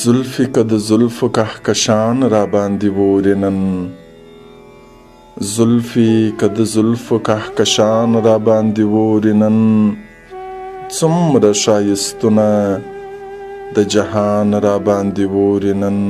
زلفی که د زلفو کهکشان را باندې وورینن، زلفی که د زلفو کهکشان را باندې وورینن، څومره ښایستونه د جهان را باندې وورینن.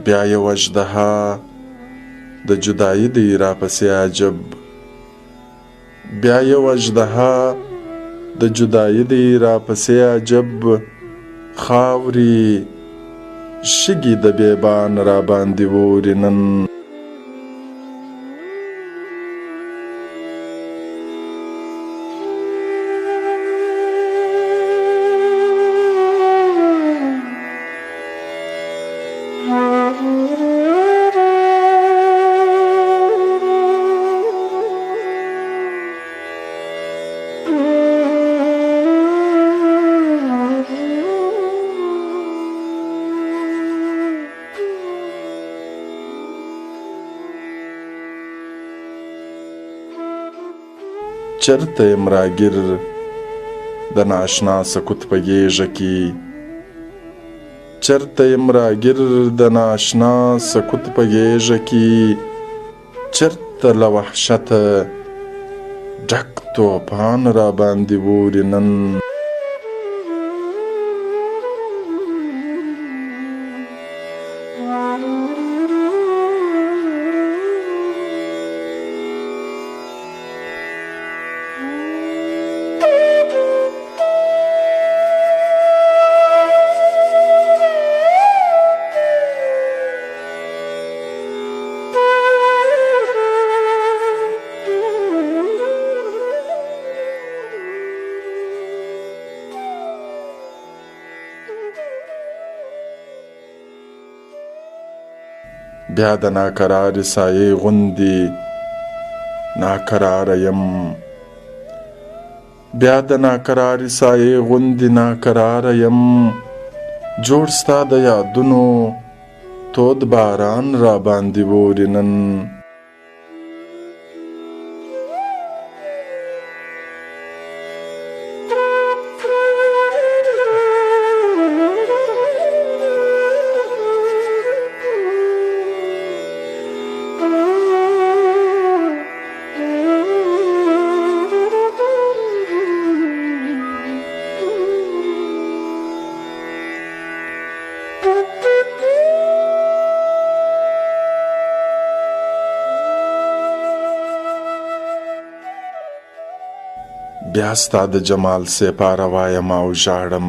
بیا یو اژدها د جدایي دی راپسې عجب، بیا یو اژدها د جدایي دی راپسې عجب، خاورې شګې د بیابان را باندې وورینن. چرته یم راګیر د ناشنا سکوت په غېږه کې، چرته یم راګیر د ناشنا سکوت په غېږه کې، چرته له وحشته ډک توپان را باندې وورینن. بیا د ناکرارې سایې غوندې ناکراره یم، بیا د ناکرارې سایې غوندې ناکراره یم، جوړ ستا د یادونو تود باران را باندې وورینن. بیا ستا د جمال سپاره وایم او ژاړم،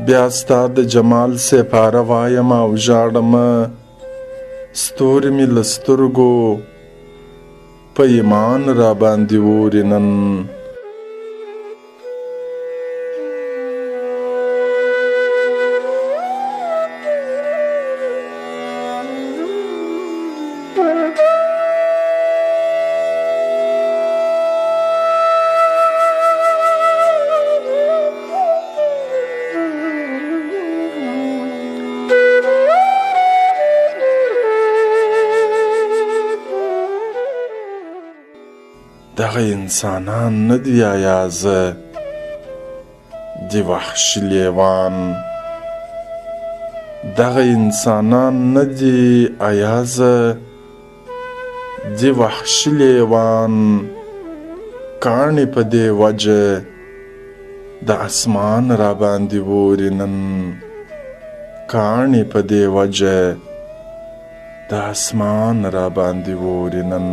بیا ستا د جمال سپاره وایم او ژاړم، ستوري مې له سترګو په ایمان را باندې وورینن. دغه انسانان نه دي آیا زه د وحشي لیوان، دغه انسانان نه دي آیا زه د وحشي لیوان، کاڼې په دې وجه د اسمان را باندې وورینن، کاڼې په دې وجه د اسمان را باندې وورینن.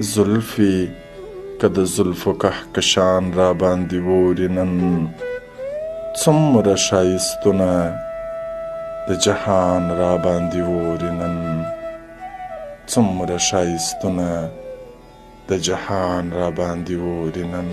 زلفي که د زلفو کهکشان را باندې ووري نن څومره ښایستونه د جهان را باندې ووري نن څومره ښایستونه د جهان را باندې ووري نن